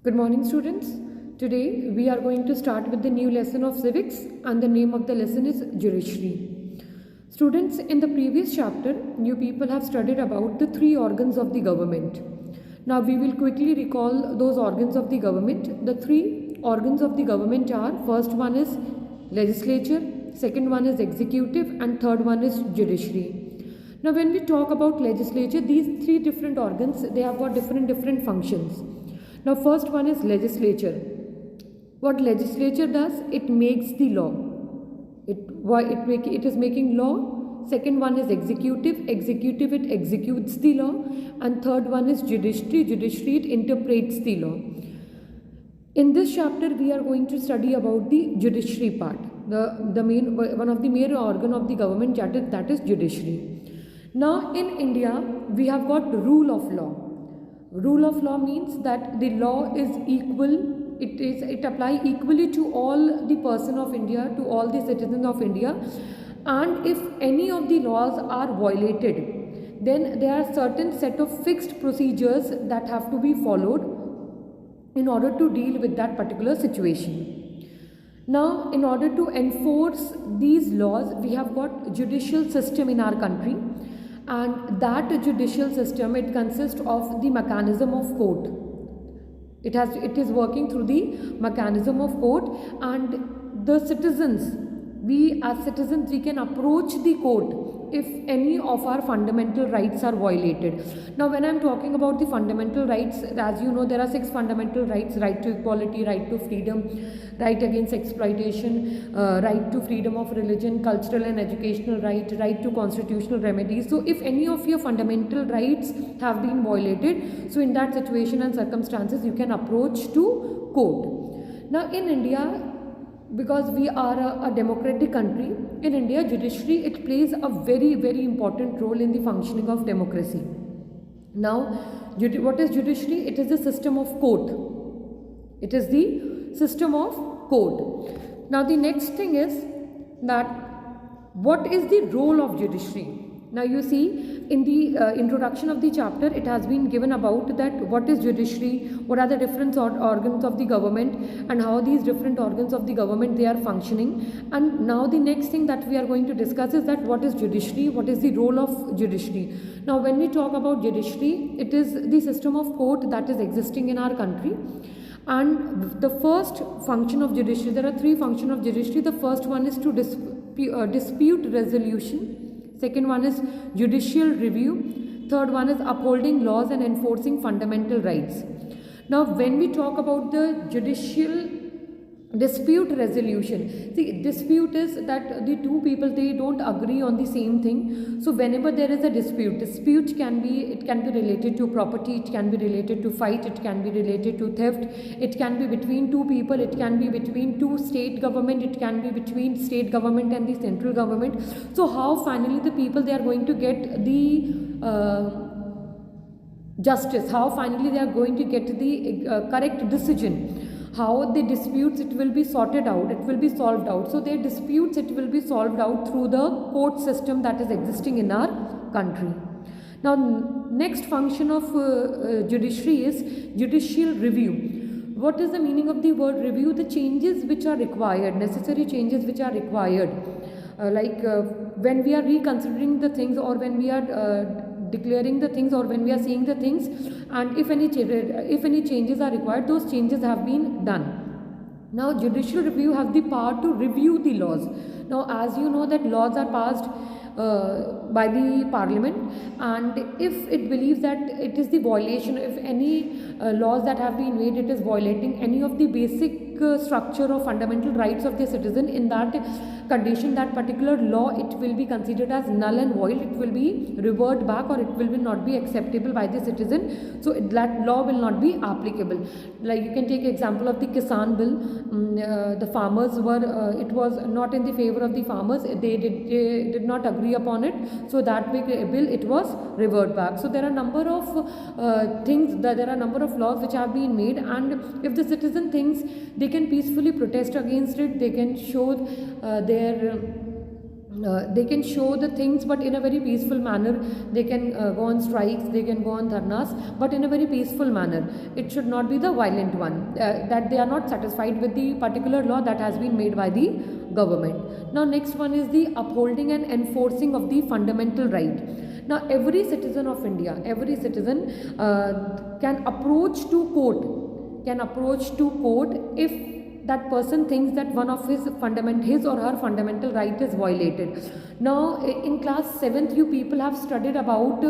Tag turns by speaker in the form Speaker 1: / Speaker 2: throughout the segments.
Speaker 1: Good morning, students. Today we are going to start with the new lesson of civics, and the name of the lesson is judiciary. Students, in the previous chapter, you people have studied about the three organs of the government. Now we will quickly recall those organs of the government. The three organs of the government are: first one is legislature, second one is executive, and third one is judiciary. Now when we talk about legislature, these three different organs, they have got different functions. Now first one is legislature. What legislature does? It makes the law. It is making law. Second one is executive. Executive, it executes the law. And third one is judiciary. Judiciary, it interprets the law. In this chapter we are going to study about the judiciary part. One of the main organ of the government, that is judiciary. Now in India we have got rule of law. Rule of law means that the law is equal. It applies equally to all the person of India, to all the citizens of India. And if any of the laws are violated, then there are certain set of fixed procedures that have to be followed in order to deal with that particular situation. Now, in order to enforce these laws, we have got judicial system in our country. And that judicial system, it consists of the mechanism of court. It is working through the mechanism of court, and the citizens, we as citizens, we can approach the court if any of our fundamental rights are violated. Now when I am talking about the fundamental rights, as you know, there are 6 fundamental rights: right to equality, right to freedom, right against exploitation, right to freedom of religion, cultural and educational right, right to constitutional remedies. So if any of your fundamental rights have been violated, so in that situation and circumstances you can approach to court. Now in India, because we are a democratic country, in India judiciary, it plays a very important role in the functioning of democracy. Now what is judiciary? It is the system of court. It is the system of court. Now the next thing is that what is the role of judiciary? Now you see, in the introduction of the chapter, it has been given about that what is judiciary, what are the different organs of the government, and how these different organs of the government, they are functioning. And now the next thing that we are going to discuss is that what is judiciary, what is the role of judiciary. Now when we talk about judiciary, it is the system of court that is existing in our country. And the first function of judiciary, there are 3 functions of judiciary. The first one is to dispute resolution. Second one is judicial review. Third one is upholding laws and enforcing fundamental rights. Now when we talk about the judicial dispute resolution, see, dispute is that the two people, they don't agree on the same thing. So whenever there is a dispute can be related to property, it can be related to fight, it can be related to theft, it can be between two people, it can be between two state government, it can be between state government and the central government. So how finally the people, they are going to get the justice, how finally they are going to get the correct decision, how the disputes, it will be sorted out, it will be solved out. So their disputes, it will be solved out through the court system that is existing in our country. Now next function of judiciary is judicial review. What is the meaning of the word review? The changes which are required, necessary changes which are required, when we are reconsidering the things, or when we are declaring the things, or when we are seeing the things, and if any changes are required, those changes have been done. Now judicial review has the power to review the laws. Now as you know that laws are passed by the parliament, and if it believes that it is the violation, if any laws that have been made, it is violating any of the basic structure or fundamental rights of the citizen, in that condition, that particular law, it will be considered as null and void, it will be revert back, or it will not be acceptable by the citizen. So that law will not be applicable. Like you can take example of the Kisan bill. The farmers were, it was not in the favor of the farmers, they did not agree upon it, so that bill, it was revert back. So there are number of things, there are number of laws which have been made, and if the citizen thinks, they can peacefully protest against it, they can show their they can show the things but in a very peaceful manner. They can go on strikes, they can go on dharnas, but in a very peaceful manner. It should not be the violent one, that they are not satisfied with the particular law that has been made by the government. Now next one is the upholding and enforcing of the fundamental right. Now every citizen of India, every citizen can approach to court if that person thinks that one of his or her fundamental right is violated. Now in class 7th you people have studied about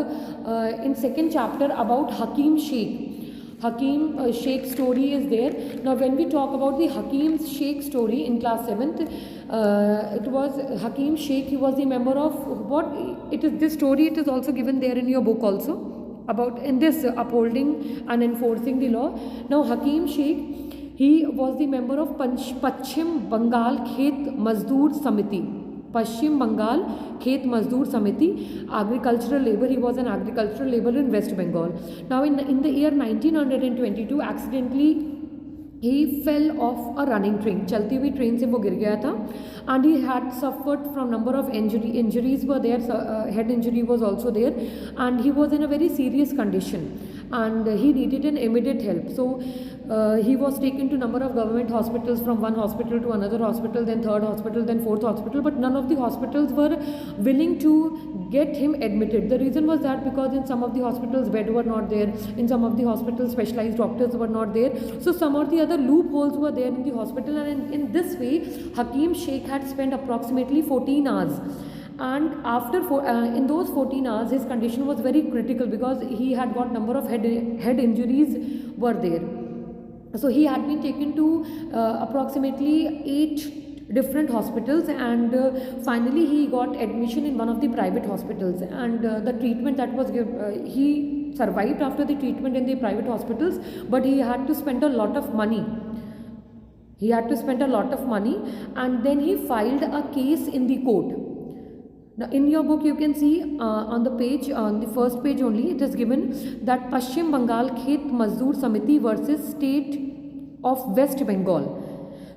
Speaker 1: in second chapter about Hakim Sheikh story is there. Now when we talk about the Hakim Sheikh story in class 7th, it was Hakim Sheikh, he was the member of what, it is this story, it is also given there in your book also, about in this upholding and enforcing the law. Now Hakim Sheikh, he was the member of Paschim Bengal Khet Mazdoor Samiti. Paschim Bengal Khet Mazdoor Samiti, agricultural labor. He was an agricultural laborer in West Bengal. Now in the year 1922, accidentally he fell off a running train. चलती हुई train से वो गिर गया था, and he had suffered from number of injuries were there. Head injury was also there, and he was in a very serious condition, and he needed an immediate help. So he was taken to number of government hospitals, from one hospital to another hospital, then third hospital, then fourth hospital, but none of the hospitals were willing to get him admitted. The reason was that because in some of the hospitals bed were not there, in some of the hospitals specialized doctors were not there, so some or the other loopholes were there in the hospital, and in this way Hakim Sheikh had spent approximately 14 hours. And after in those 14 hours his condition was very critical because he had got number of head injuries were there. So he had been taken to approximately 8 different hospitals, and finally he got admission in one of the private hospitals, and the treatment that was given, he survived after the treatment in the private hospitals, but he had to spend a lot of money. And then he filed a case in the court. Now in your book you can see on the first page only, it is given that Paschim Bengal Khet Mazdoor Samiti versus State of West Bengal.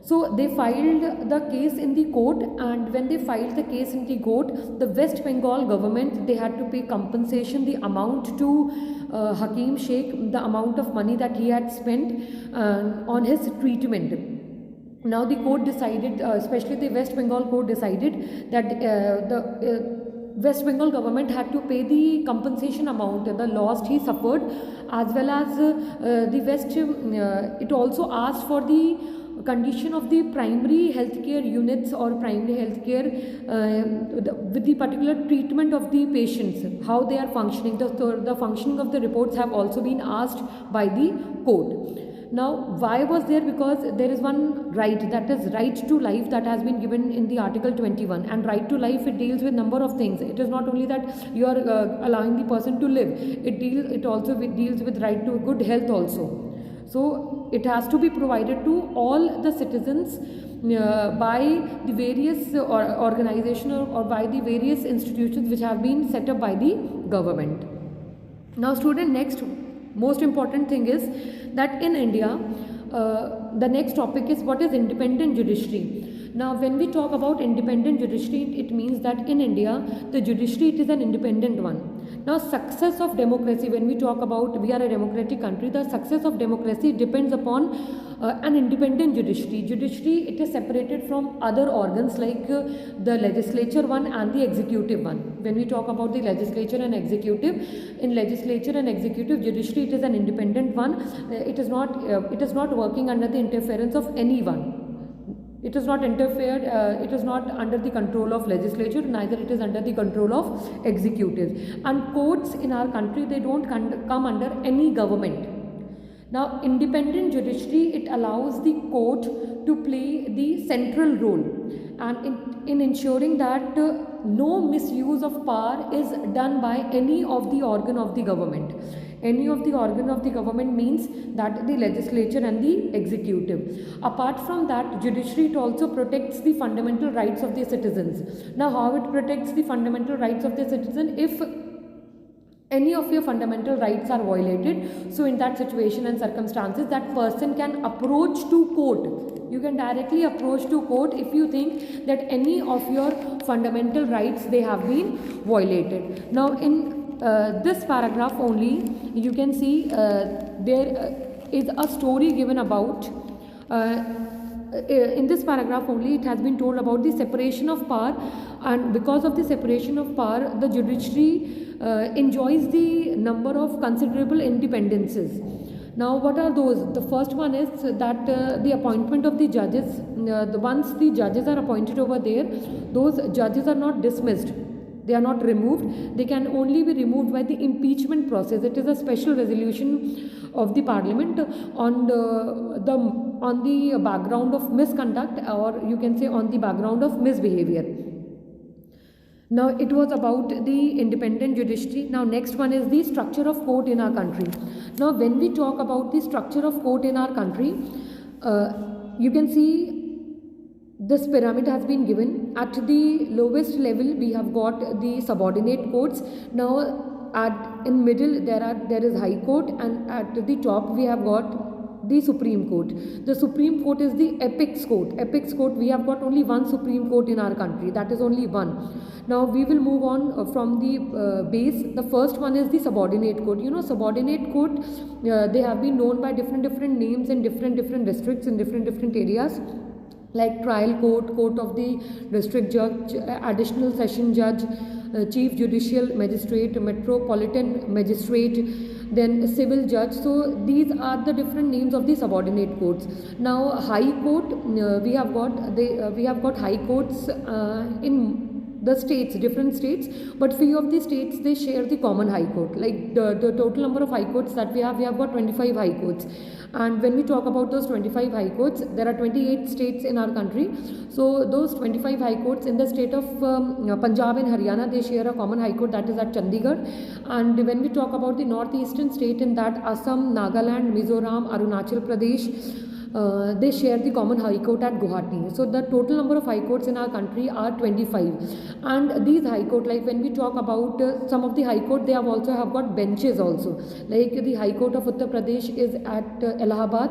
Speaker 1: So they filed the case in the court, and when they filed the case in the court, the West Bengal government, they had to pay compensation, the amount to Hakim Sheikh, the amount of money that he had spent on his treatment. Now the court decided, especially the West Bengal court decided that the West Bengal government had to pay the compensation amount, the loss he suffered, as well as it also asked for the condition of the primary healthcare units or primary healthcare with the particular treatment of the patients, how they are functioning. The functioning of the reports have also been asked by the court. Now why was there? Because there is one right, that is right to life, that has been given in the article 21, and right to life, it deals with number of things. It is not only that you are allowing the person to live, it also deals with right to good health also. So it has to be provided to all the citizens by the various organization or by the various institutions which have been set up by the government. Now student, next most important thing is that in India, the next topic is what is independent judiciary. Now when we talk about independent judiciary, it means that in India the judiciary, it is an independent one. Now success of democracy, when we talk about we are a democratic country, the success of democracy depends upon an independent judiciary. Judiciary, it is separated from other organs like the legislature one and the executive one. When we talk about the legislature and executive, in legislature and executive, judiciary, it is an independent one. It is not working under the interference of anyone. It is not interfered, it is not under the control of legislature, neither it is under the control of executive. And courts in our country, they don't come under any government. Now independent judiciary, it allows the court to play the central role, and in ensuring that no misuse of power is done by any of the organ of the government. Any of the organ of the government means that the legislature and the executive. Apart from that, judiciary, it also protects the fundamental rights of the citizens. Now how it protects the fundamental rights of the citizen? any of your fundamental rights are violated, so in that situation and circumstances, that person can approach to court. You can directly approach to court if you think that any of your fundamental rights they have been violated. Now in this paragraph only, you can see there is a story given about in this paragraph only it has been told about the separation of power, and because of the separation of power, the judiciary enjoys the number of considerable independences. Now what are those? The first one is that the appointment of the judges, once the judges are appointed over there, those judges are not dismissed, they are not removed, they can only be removed by the impeachment process. It is a special resolution of the parliament on the background of misconduct, or you can say on the background of misbehavior. Now it was about the independent judiciary. Now next one is the structure of court in our country. Now when we talk about the structure of court in our country, you can see this pyramid has been given. At the lowest level we have got the subordinate courts. Now in middle there is high court, and at the top we have got the Supreme Court. The Supreme Court is the apex court. Apex court, we have got only one Supreme Court in our country, that is only one. Now we will move on from the base. The first one is the subordinate court. You know, subordinate court, they have been known by different names in different districts in different areas, like trial court, court of the district judge, additional session judge, chief judicial magistrate, metropolitan magistrate, then civil judge. So these are the different names of the subordinate courts. Now high court, we have got high courts in the states, different states, but few of the states they share the common high court. Like the total number of high courts that we have got 25 high courts. And when we talk about those 25 high courts, there are 28 states in our country. So those 25 high courts in the state of Punjab and Haryana, they share a common high court, that is at Chandigarh. And when we talk about the northeastern state, in that Assam, Nagaland, Mizoram, Arunachal Pradesh, they share the common high court at Guwahati. So the total number of high courts in our country are 25. And these high court, like when we talk about some of the high court, they have got benches also. Like the High Court of Uttar Pradesh is at Allahabad.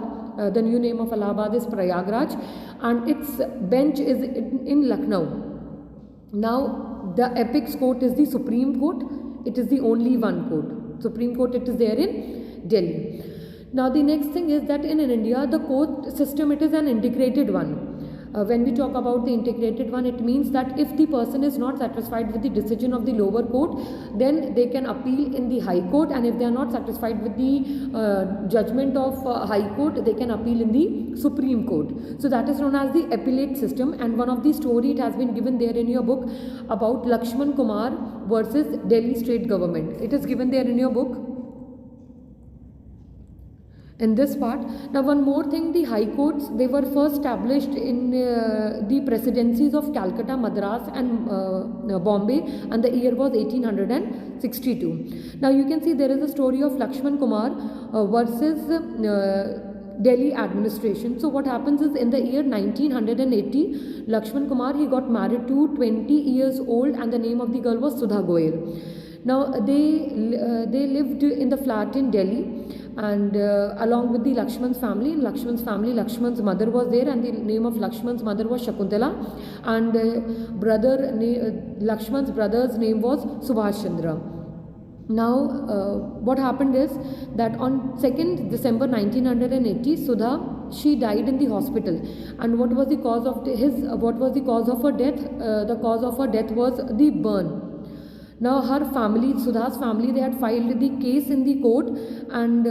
Speaker 1: The new name of Allahabad is Prayagraj, and its bench is in Lucknow. Now the apex court is the Supreme Court. It is the only one court. Supreme Court, it is there in Delhi. Now the next thing is that in India, the court system, it is an integrated one. When we talk about the integrated one, it means that if the person is not satisfied with the decision of the lower court, then they can appeal in the high court, and if they are not satisfied with the judgment of high court, they can appeal in the Supreme Court. So that is known as the appellate system. And one of the story, it has been given there in your book about Lakshman Kumar versus Delhi state government. It is given there in your book, in this part. Now one more thing, the high courts, they were first established in the presidencies of Calcutta, Madras and Bombay, and the year was 1862. Now you can see there is a story of Lakshman Kumar versus Delhi administration. So what happens is, in the year 1980, Lakshman Kumar, he got married to 20 years old, and the name of the girl was Sudha Goyal. Now they lived in the flat in Delhi, and along with the Lakshman's family. In Lakshman's family, Lakshman's mother was there, and the name of Lakshman's mother was Shakuntala, and Lakshman's brother's name was Subhash Chandra. Now what happened is that on 2nd December 1980, Sudha, she died in the hospital. And what was the cause of her death? The cause of her death was the burn. Now her family, Sudha's family, they had filed the case in the court, and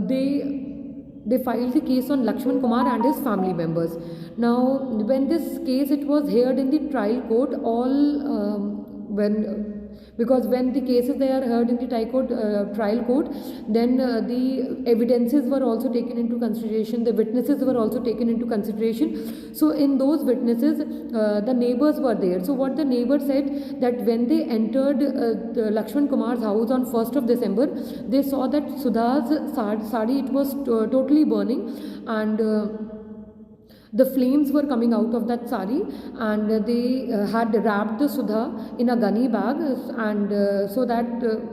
Speaker 1: they filed the case on Lakshman Kumar and his family members. Now when this case, it was heard in the trial court, because when the cases they are heard in the trial court, then the evidences were also taken into consideration, the witnesses were also taken into consideration. So in those witnesses, the neighbors were there. So what the neighbor said, that when they entered Lakshman Kumar's house on 1st of December, they saw that Sudha's sari, it was totally burning, and The flames were coming out of that sari, and they had wrapped the Sudha in a gunny bag, and so that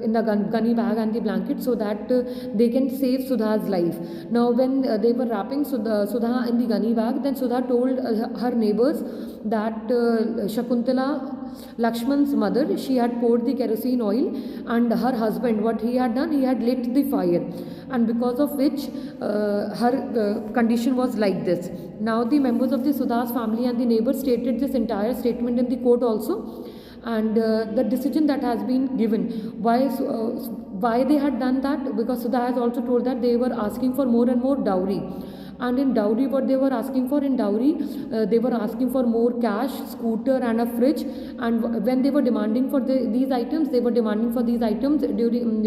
Speaker 1: in the gunny bag and the blanket, so that they can save Sudha's life. Now when they were wrapping Sudha in the gunny bag, then Sudha told her neighbors that Shakuntala, Lakshman's mother, she had poured the kerosene oil, and her husband, what he had done, he had lit the fire, and because of which her condition was like this. Now the members of the Sudha's family and the neighbors stated this entire statement in the court also, and the decision that has been given, why they had done that, because Sudha has also told that they were asking for more and more dowry. And in dowry, what they were asking for in dowry, they were asking for more cash, scooter and a fridge. And when they were demanding for these items, they were demanding for these items during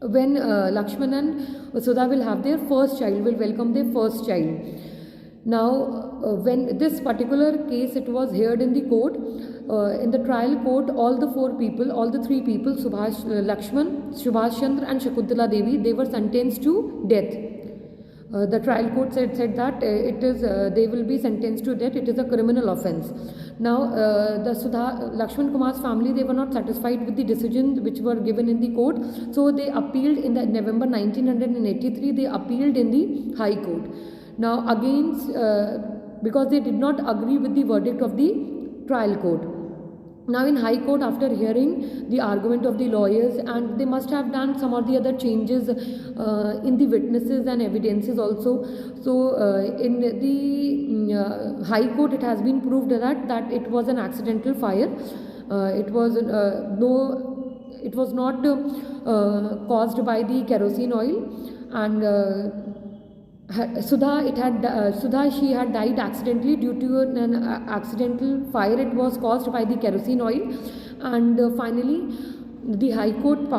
Speaker 1: when Lakshman and Sudha will have their first child, will welcome their first child. Now when this particular case, it was heard in the court, in the trial court, all the three people, Lakshman, Subhash Chandra and Shakuntala Devi, they were sentenced to death. The trial court said that they will be sentenced to death. It is a criminal offence. Now the Lakshman Kumar's family, they were not satisfied with the decisions which were given in the court, so they appealed in the November 1983. They appealed in the High Court. Now against because they did not agree with the verdict of the trial court. Now in High Court, after hearing the argument of the lawyers, and they must have done some or the other changes in the witnesses and evidences also. So in the High Court, it has been proved that it was an accidental fire. It was not caused by the kerosene oil, and Sudha, she had died accidentally due to an accidental fire. It was caused by the kerosene oil. And finally, the High Court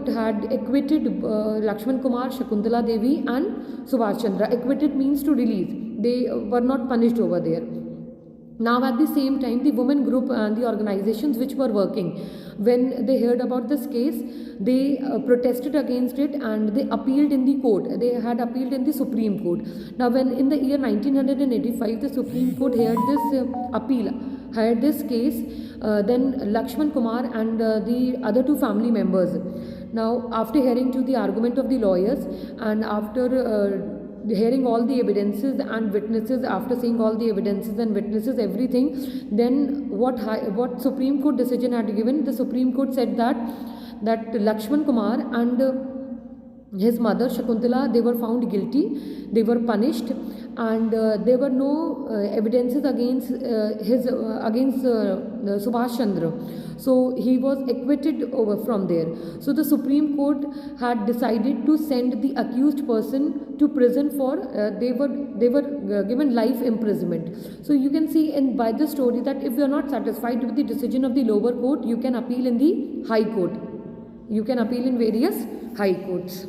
Speaker 1: had acquitted Lakshman Kumar, Shakuntala Devi and Subhash Chandra. Acquitted means to release. They were not punished over there. Now at the same time, the women group and the organizations which were working, when they heard about this case, they protested against it, and they appealed in the court. They had appealed in the Supreme Court. Now when in the year 1985, the Supreme Court heard this case, then Lakshman Kumar and the other two family members, now after hearing to the argument of the lawyers, and after hearing all the evidences and witnesses, after seeing all the evidences and witnesses, everything, then what Supreme Court decision had given, the Supreme Court said that Lakshman Kumar and his mother Shakuntala, they were found guilty, they were punished, and there were no evidences against Subhash Chandra, so he was acquitted over from there. So the Supreme Court had decided to send the accused person to prison for they were given life imprisonment. So you can see by this story that if you are not satisfied with the decision of the lower court, you can appeal in the High Court. You can appeal in various high courts.